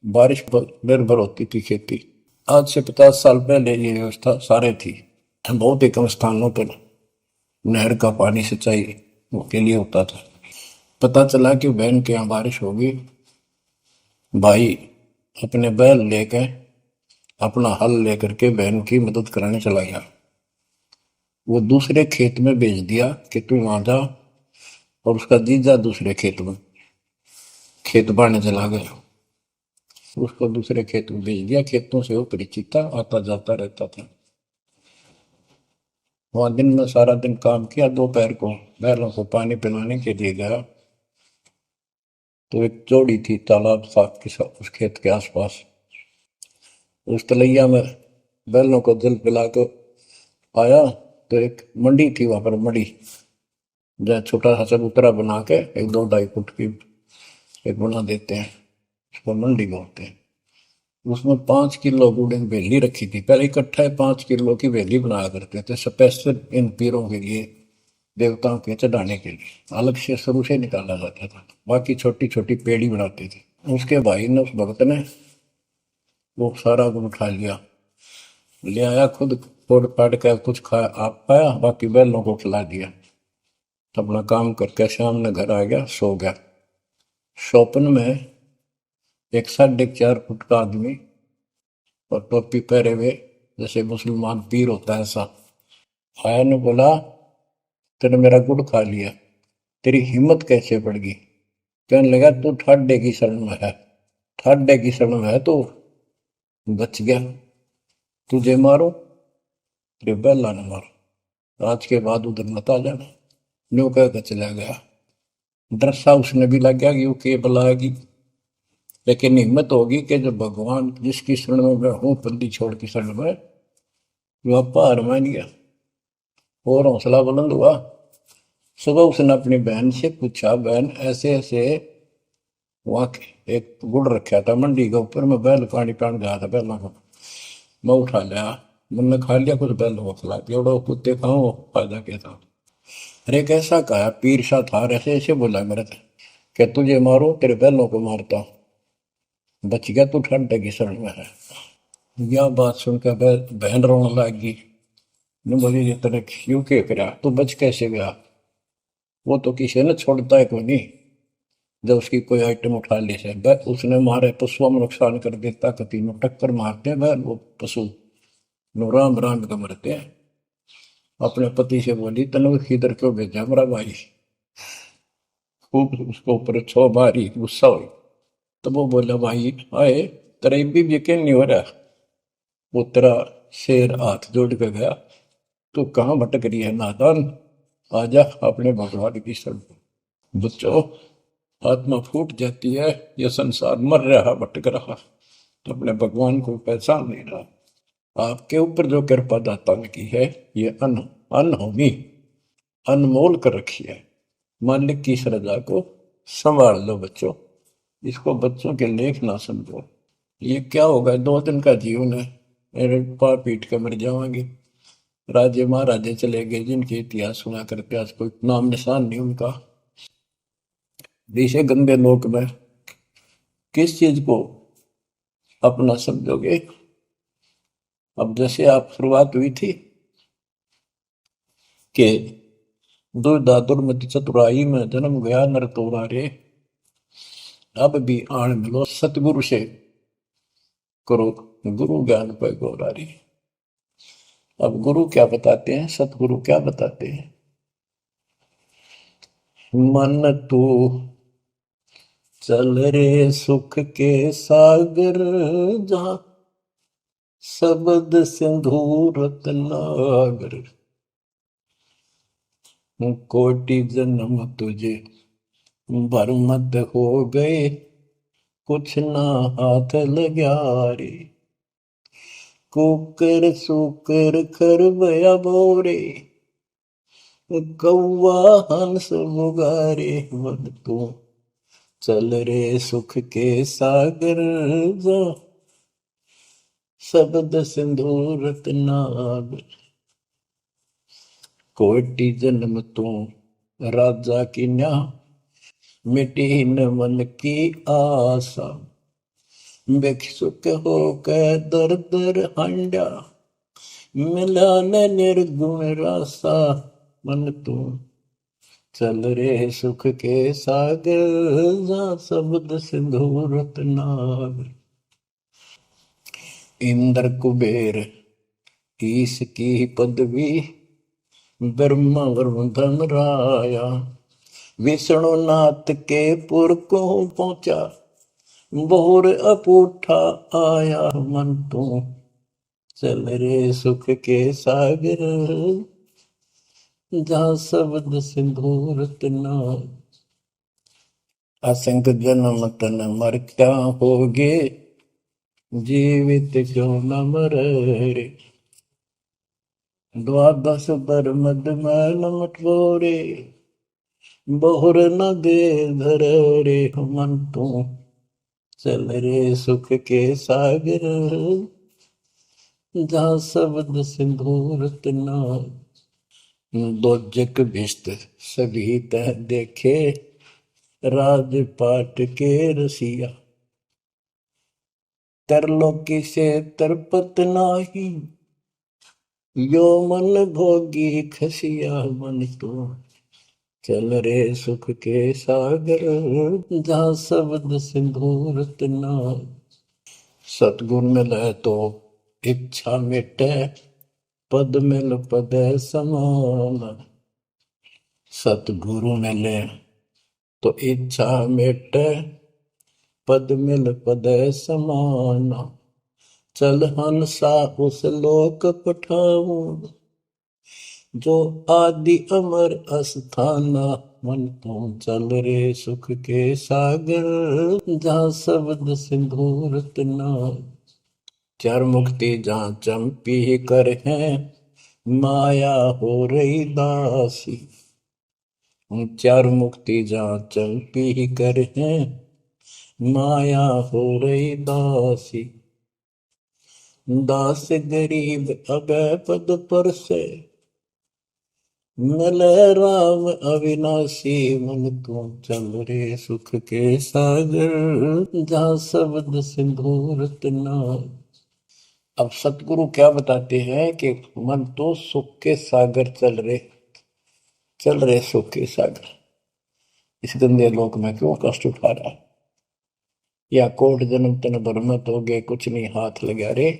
बारिश पर निर्भर होती थी खेती। आज से 50 साल पहले ये व्यवस्था सारे थी। बहुत ही कम स्थानों पर नहर का पानी सिंचाई के लिए होता था। पता चला कि बहन के यहाँ बारिश होगी, भाई अपने बैल लेकर, अपना हल लेकर के बहन की मदद कराने चला गया। वो दूसरे खेत में भेज दिया कि तू वहां जा, और उसका जीजा दूसरे खेत में खेत बांटने चला गया। उसको दूसरे खेत में भेज दिया, खेतों से वो परिचित था, आता जाता रहता था। वहां दिन में सारा दिन काम किया, दोपहर को बैलों को पानी पिलाने के लिए गया, तो एक जोड़ी थी तालाब साफ के उस खेत के आसपास। उस तलैया में बैलों को जल पिला कर आया, तो एक मंडी थी वहां पर, मंडी जहाँ छोटा सा चबूतरा बना के एक 2-2.5 फुट की एक बना देते हैं, उसको मंडी बोलते हैं। उसमें 5 किलो गुड़ की वेली रखी थी, पहले इकट्ठा 5 किलो की वेली बनाया करते थे स्पेशल इन पीरों के लिए, देवताओं के चढ़ाने के लिए अलग से शुरू से निकाला जाता था। बाकी छोटी छोटी पेड़ी बनाते थे। उसके भाई ने, उस भक्त ने, वो सारा गुड़ उठा लिया, ले आया, खुद फोड़ फाड़ कर कुछ खाया, आप खाया, बाकी बैलों को खिला दिया। अपना काम करके शाम में घर आ गया, सो गया। स्वप्न में एक 4.5 फुट का आदमी और टोपी पहरे हुए, जैसे मुसलमान पीर होता है ऐसा, आया ने बोला तूने मेरा गुड़ खा लिया, तेरी हिम्मत कैसे बढ़ गई? कहने लगा तू ठाडे की शरण में है, ठाडे की शरण में है तो बच गया, तुझे मारो तेरे बैला ने मारो, आज के बाद उधर मत आ जाना। न्यू कहकर चला गया। डरसा उसने भी लग गया कि वो के बुलाएगी, लेकिन हिम्मत होगी कि जब भगवान जिसकी शरण में मैं हूं, बंदी छोड़ की शरण में, वह हार मान गया और हौसला बुलंद हुआ। सुबह उसने अपनी बहन से पूछा, बहन ऐसे ऐसे, वहां एक गुड़ रखा था मंडी के ऊपर, मैं बैल पानी पान गया था बैलों को, मैं उठा लिया, मैंने खा लिया, कुछ बैल को खिला दिया, उड़ा कुत्ते खाओ, फायदा क्या था? अरे कैसा कहा पीर सा था, ऐसे ऐसे बोला मेरे से कि तुझे मारो तेरे बैलों को मारता, बच गया तू ठंडे की शरण में है। यह बात सुनकर बहन रोने लगी। ने बोली ये तेरे क्यों के करा, तू बच कैसे गया? वो तो किसी ने छोड़ता है कोई नहीं, जब उसकी कोई आइटम उठा ले से उसने मारे पशुओं में नुकसान कर देता, कभी में टक्कर मारते हैं वो पशु नो राम राम का मरते हैं। अपने पति से बोली तनु किधर क्यों भेजा मेरा भाई, खूब उसको ऊपर छो मारी, गुस्सा हुई। तो वो बोला भाई आए, तेरा भी यकीन नहीं हो रहा? वो तेरा शेर हाथ जोड़ के गया, तू कहाँ भटक रही है नादान, आजा अपने भगवान की शरण। बच्चों, आत्मा फूट जाती है, यह संसार मर रहा, भटक रहा, तो अपने भगवान को पहचान नहीं रहा। आपके ऊपर जो कृपा दाता ने की है, ये अनहोनी अनमोल कर रखी है। मालिक की इस रजा को संभाल लो बच्चों, इसको बच्चों के लेख ना समझो। ये क्या होगा, 2 दिन का जीवन है, मेरे पार पीट कर मर जाओगे। राजे महाराजे चले गए जिनके इतिहास सुना करके आज कोई नाम निशान नहीं उनका। इसे गंदे लोक में किस चीज को अपना समझोगे? अब जैसे आप शुरुआत हुई थी कि दुर्धा दुर्मति चतुराई में जन्म गया नर तोरा रे, अब भी आण मिलो सतगुरु से, करो गुरु ज्ञान पर गौरारी। अब गुरु क्या बताते हैं, सतगुरु क्या बताते हैं? मन तू चल रे सुख के सागर, जहां शब्द सिंधु रत्नागर, कोटि जन्म तुझे बरमद हो गए, कुछ ना हाथ लग्या रे। कुकर सुकर खरबया बोरे, कौआ हंस मुगारे। मन तू चल रे सुख के सागर जा, शब्द सिंधु रत्नागर। कोटि जन्म तू राजा की न्या, मिटी न मन की आशा। भिक्षुक होकर दर दर हंडा, मिला न निर्गुण रासा। मन तू चल रे सुख के सागर जा, शब्द सिंधु रत्नागर। इंद्र कुबेर ईश की पदवी, ब्रह्मा वरुण धन राया। विष्णु नाथ के पुर को पहुंचा, बोर अपूठा आया। मन तू चल रे सुख के सागर जा, शब्द सिंधु रत्नागर। असंख्य जन्म तन मर क्या होगे, जीवित क्यों न मरे। द्वादश बर मद मैल मटोरे, बहुर न दे धर रे। मन तू चल रे सुख के सागर जा, शब्द सिंधु रत्नागर। दोजक भिष्ट सभी तह देखे, राजपाट के रसिया। तरलोकी से तरपत नाही, यो मन भोगी खसिया। मन तो चल रे सुख के सागर जा, शब्द सिंधु रत्नागर। सतगुण मिले तो इच्छा मिटे, पद मिल पद समान। सतगुरु मिले तो इच्छा मिटे, पद मिल पद समाना। चल हंसा उस लोक पठाऊं, जो आदि अमर अस्थाना। मन तू चल रे सुख के सागर जा, शब्द सिंधु रत्नागर। चार मुक्ति जहाँ चंपी कर है, माया हो रही दासी। चार मुक्ति जहाँ चंपी कर है, माया हो रही दासी। दास गरीब अगय पद पर से, मिले राम अविनाशी। मन तू चल रे सुख के सागर जा, शब्द सिंधु रत्नागर। अब सतगुरु क्या बताते हैं कि मन तो सुख के सागर चल रहे सुख के सागर। इस गंदे लोक में क्यों कष्ट उठा रहा है, या कोट जन्म तन बरमत हो गए, कुछ नहीं हाथ लगा रे।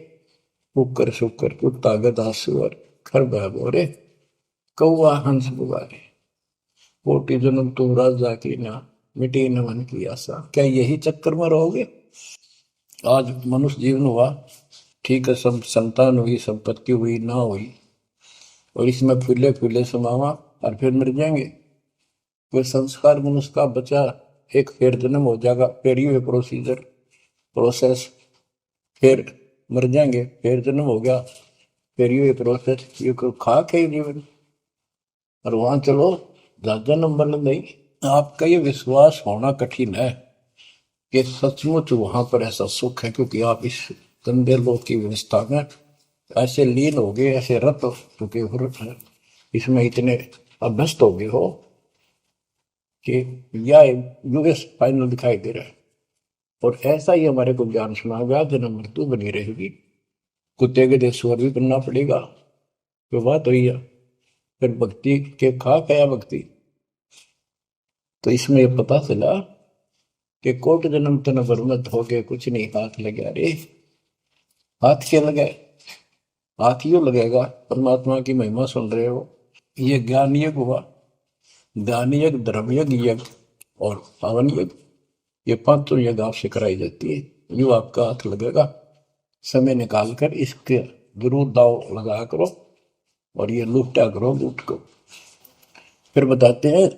कुकर शुकर कुत्ता गधा सुअर खरबा बोरे, कौआ हंस बुगारे। कोटि जन्म तू राजा की ना, मिटी न मन की आशा। क्या यही चक्कर में रहोगे? आज मनुष्य जीवन हुआ, ठीक है, सब संतान हुई, संपत्ति हुई ना हुई, और इसमें फूले फूले समावा और फिर मर जाएंगे। कोई संस्कार मनुष्य का बचा, एक फिर जन्म हो जाएगा, फिर ये प्रोसेस, फिर मर जाएंगे, फिर जन्म हो गया, फिर ये प्रोसेस। ये खाक है जीवन, और वहां चलो ज्यादा नंबर नहीं। आपका ये विश्वास होना कठिन है कि सचमुच वहां पर ऐसा सुख है, क्योंकि आप इस गंदे लोक की व्यवस्था में ऐसे लीन हो गए, ऐसे रत हो चुके हो, इसमें इतने अभ्यस्त हो गए हो कि यह यूएस फाइनल दिखाई दे रहा है। और ऐसा ही हमारे को ज्ञान सुना गया, जन्म मृत्यु बनी रहेगी, कुत्ते के देशवर भी बनना पड़ेगा। तो बात हुई है, फिर भक्ति के खा गया भक्ति। तो इसमें यह पता चला कि कोट जन्म तन बरमत हो गए, कुछ नहीं हाथ लगे। अरे हाथ क्या लगे? हाथ यो लगेगा, परमात्मा की महिमा सुन रहे हो। ये ज्ञान यज्ञ हुआ, ज्ञान यज्ञ, धर्म यज्ञ, यज्ञ और पावन यज्ञ, ये पांचों यज्ञ आपसे कराई जाती है। यो आपका हाथ लगेगा, समय निकाल कर इसके जरूर दाव लगाया करो और ये लूटा करो लूट को। फिर बताते हैं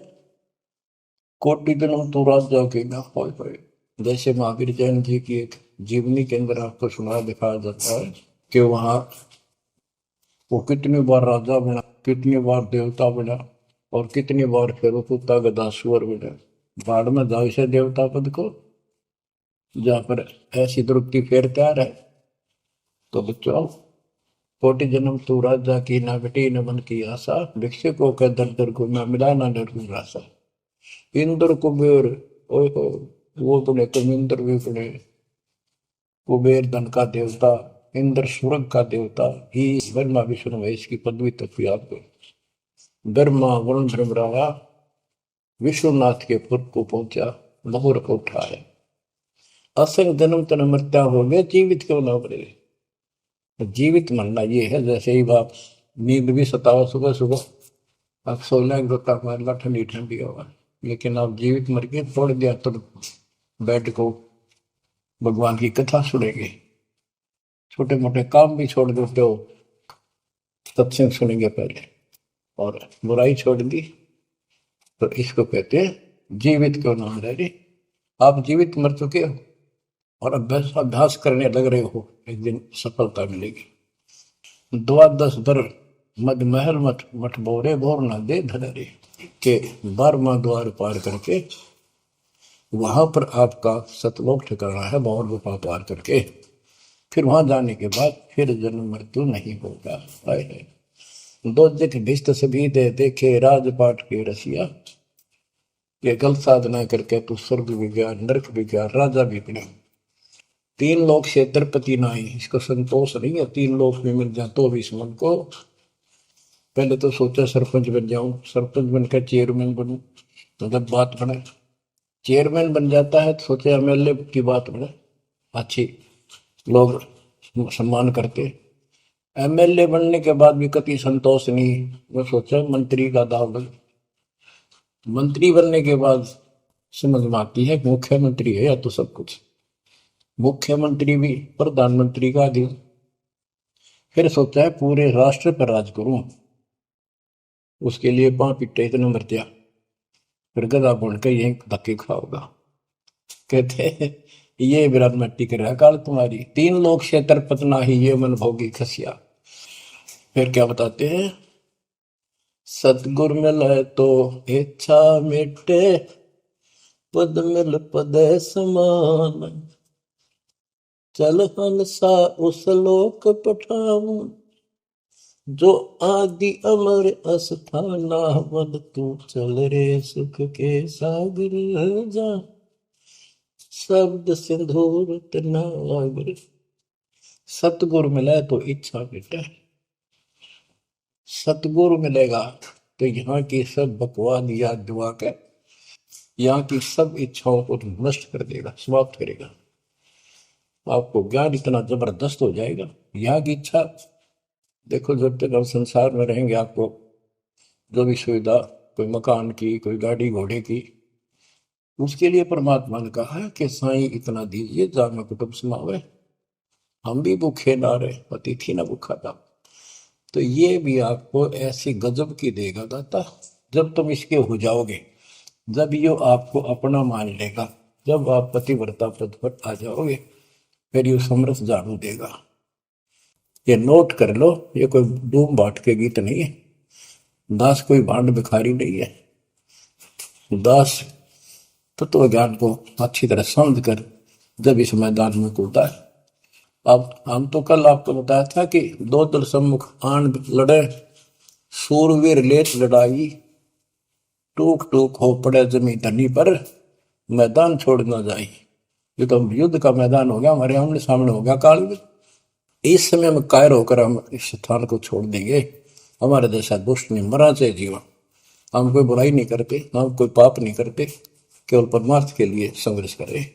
कोटि जन्म तू राजा के ना होए होए। जैसे महावीर जैन जी की एक जीवनी के अंदर आपको सुना दिखाया जाता है कि वहां वो कितनी बार राजा बना, कितनी बार देवता बना और कितनी बार फिर वो कुत्ता गधा सुअर बना। बाढ़ में जाओ इसे देवता पद को, जहां पर ऐसी द्रुपति फिर तैयार है। तो बच्चों कोटि जन्म तू राजा की ना बेटी न मन की आशा, भिक्षुक को कह दर दर को ना मिला ना डर रासा। इंद्र कुबेर ओए हो, वो बने कमिंद्र भी बने। कुबेर धन का देवता, इंद्र स्वर्ग का देवता ही ब्रह्मा विष्णु महेश की पदवी तक भी आपको। ब्रह्मा वरुण ब्रह्मरावा विश्वनाथ के पुर को पहुंचा, बहुर को उठाया। असंग जन्म तन मृत्या हो गया, जीवित क्यों ना बने। जीवित मरना ये है जैसे ही आप नींद भी सताओ सुबह सुबह आप सो लेंगे तो मारना ठंडी ठंडी होगा, लेकिन आप जीवित मर के छोड़ दिया तो बेड को भगवान की कथा सुनेंगे, छोटे मोटे काम भी छोड़ देते हो सत्संग सुनेंगे पहले, और बुराई छोड़ दी तो इसको कहते हैं जीवित क्यों ना रह रहे। आप जीवित मर चुके हो और अभ्यास अभ्यास करने लग रहे हो, एक दिन सफलता मिलेगी। द्वादश दर मद महल मठ मठ बोरे बोर न दे धरे के 12वां द्वार पार करके वहां पर आपका सतलोक ठिकाना है, बहुत गुफा पार करके फिर वहां जाने के बाद फिर जन्म मृत्यु नहीं होगा। दो दिख भिष्ट सभी दे देखे राजपाट के रसिया, ये गलत साधना करके तू स्वर्ग भी गया नरक भी गया राजा भी बना। 3 लोक से द्रपति नाई, इसको संतोष नहीं है 3 लोक में मिल जाए तो भी इस मन को। पहले तो सोचा सरपंच बन जाऊं, सरपंच बनकर चेयरमैन बनूं, तो जब बात बने चेयरमैन बन जाता है तो सोचे एमएलए की बात बने, अच्छी लोग सम्मान करते। एमएलए बनने के बाद भी कभी संतोष नहीं, मैं सोचा मंत्री का दाव बन। मंत्री बनने के बाद समझ में आती है मुख्यमंत्री है या तो सब कुछ, मुख्यमंत्री भी प्रधानमंत्री का आदि। फिर सोचा है पूरे राष्ट्र पर राज करूं, उसके लिए पांव पिट्टे इतने मर दिया, फिर गधा बनकर यही धक्के खाओगा। कहते हैं ये विराट मट्टी कर रहा काल तुम्हारी, 3 लोग क्षेत्र पतना ही ये मन भोगी खसिया। फिर क्या बताते हैं, सतगुर मिले तो इच्छा मिटे, पद मिल पद समान, चल हंसा उस लोक पठाऊं, जो आदि अमर अस्थाना, मन तू चल रे सुख के सागर जा, शब्द सिंधुर नागर। सतगुरु मिले तो इच्छा मिटे, सतगुरु मिलेगा तो यहाँ की सब बकवाद याद दिवा के यहाँ की सब इच्छाओं को नष्ट कर देगा, समाप्त करेगा। आपको ज्ञान इतना जबरदस्त हो जाएगा। यहाँ की इच्छा देखो, जब तक हम संसार में रहेंगे आपको जो भी सुविधा, कोई मकान की कोई गाड़ी घोड़े की, उसके लिए परमात्मा ने कहा है कि साईं इतना दीजिए जा में कुटुंब समावे, हम भी भूखे ना रहे अतिथि ना भूखा था। तो ये भी आपको ऐसी गजब की देगा दाता, जब तुम इसके हो जाओगे, जब ये आपको अपना मान लेगा, जब आप पतिव्रता पद पर आ जाओगे, फिर ये समरस झाड़ू देगा। ये नोट कर लो, ये कोई डूम बाट के गीत नहीं है, दास कोई भांड भिखारी नहीं है। दास तत्व ज्ञान को अच्छी तरह समझ कर जब इस मैदान में कूदा है। अब हम तो कल आपको बताया था कि 2 दल सम्मुख आन लड़े, सूरवीर लेत लड़ाई, टूक टूक हो पड़े जमी धनी पर, मैदान छोड़ ना जाए। ये तो युद्ध का मैदान हो गया, हमारे आमने सामने हो गया काल में। इस समय में कायर होकर हम इस स्थान को छोड़ देंगे। हमारे जैसा दुष्ट नहीं मरा चाहे जीवन, हम कोई बुराई नहीं करते, हम कोई पाप नहीं करते, केवल परमार्थ के लिए संघर्ष करें।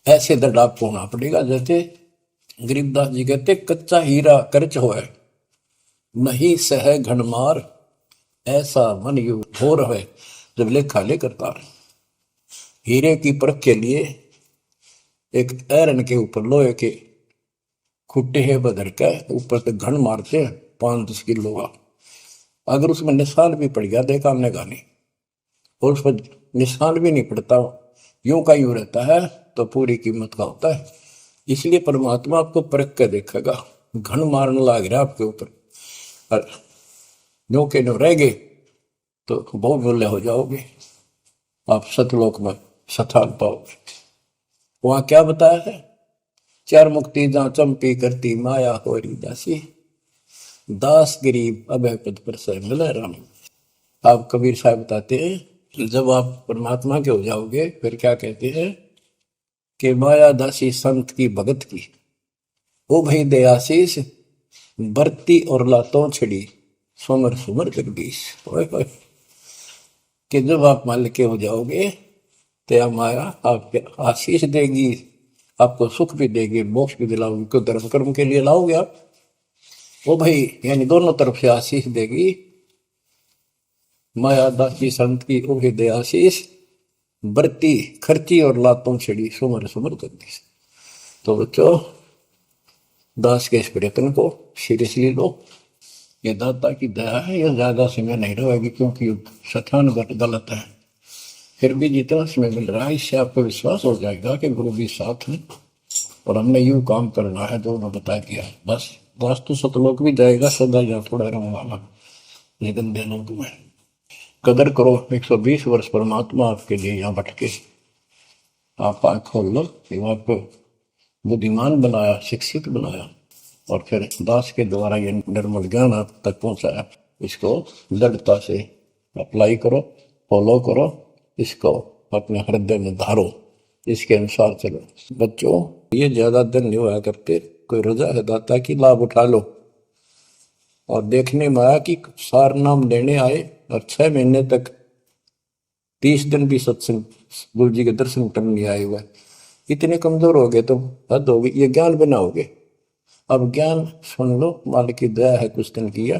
ऐसे दृढ़ आपको होना पड़ेगा। जैसे गरीबदास जी कहते, कच्चा हीरा करच होए, नहीं सह घनमार, ऐसा मन यू घोर है जब लेखा ले करता। हीरे की परख के लिए एक ऐरन के ऊपर लोहे के खुट्टे है बदर के ऊपर से घन मारते 5-10 किलो का, अगर उसमें निशान भी पड़ गया देखा हमने गानी, और उस पर निशान भी नहीं पड़ता, यूं का यूं रहता है, तो पूरी कीमत का होता है। इसलिए परमात्मा आपको परख के देखेगा, घन मारने लग रहा आपके ऊपर, और यूं के नो रह गए तो बहुत मूल्य हो जाओगे, आप सतलोक में स्थान पाओगे। वहां क्या बताया है, चार मुक्ति जहां चंपी करती माया हो रही दासी, दास गरीब अभय पद पर से मिले राम। आप कबीर साहब बताते हैं जब आप परमात्मा के हो जाओगे फिर क्या कहते हैं कि माया दासी संत की भगत की, ओ भाई दयाशीष बरती और लातों छड़ी सुमर सुमर जगदीश। कि जब आप मान के हो जाओगे तो माया आपको आशीष देगी, आपको सुख भी देगी, मोक्ष भी दिलाओगी, क्यों धर्म कर्म के लिए लाओगे आप, वो भाई यानी दोनों तरफ से आशीष देगी। माया दासी संत की ओ दे आशीष बरती खर्ची और लातों छड़ी सुमर सुमर जगदीश। तो बच्चों दास के इस प्रयत्न को सीरियसली लो, ये दाता की दया है, ये ज्यादा समय नहीं रहेगी क्योंकि स्थान गलत है, फिर भी जितना समय मिल रहा है इससे आपको विश्वास हो जाएगा कि गुरु भी साथ है और हमने यूं काम करना है जो उन्होंने बता दिया। बस वास्तु सतलोक भी जाएगा सदा या थोड़ा रहूंगा, लेकिन लोक में कदर करो। 120 वर्ष परमात्मा आपके लिए यहाँ भटके, आप आँख खोल लो, आपको बुद्धिमान बनाया, शिक्षित बनाया, और फिर दास के द्वारा ये निर्मल ज्ञान आप तक पहुंचाया। इसको दृढ़ता से अप्लाई करो, फॉलो करो, इसको अपने हृदय में धारो, इसके अनुसार चलो। बच्चों ये ज्यादा दिन नहीं हुआ करते, कोई रजा है दाता की लाभ उठा लो। और देखने में आया कि सार नाम लेने आए और 6 महीने तक 30 दिन भी सत्संग गुरु जी के दर्शन करने नहीं आए हुए, इतने कमजोर हो गए तो हद हो गई, ये ज्ञान बनाओगे। अब ज्ञान सुन लो, मालिक की दया है कुछ दिन किया,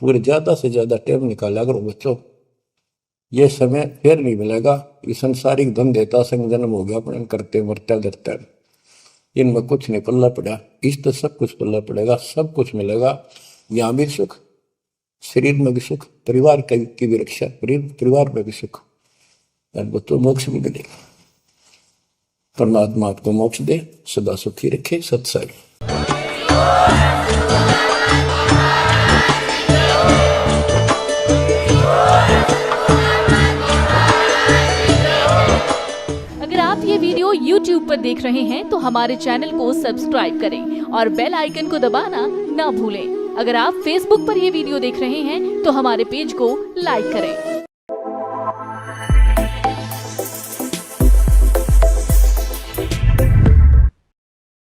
पूरे ज्यादा से ज्यादा टाइम निकाला करो बच्चों, ये समय फिर नहीं मिलेगा। ये संसारिक धन देता संग जन्म हो गया अपने करते मरते डरते, इनमें कुछ नहीं पल्ला पड़ा, इस तो सब कुछ पल्ला पड़ेगा, सब कुछ मिलेगा, यहाँ भी सुख, शरीर में भी सुख, परिवार की भी रक्षा, परिवार में भी सुख, बच्चों मोक्ष भी मिलेगा। परमात्मा आपको मोक्ष दे, सदा सुखी रखे। सत्संग। अगर आप ये वीडियो YouTube पर देख रहे हैं तो हमारे चैनल को सब्सक्राइब करें और बेल आइकन को दबाना ना भूलें। अगर आप Facebook पर ये वीडियो देख रहे हैं तो हमारे पेज को लाइक करें।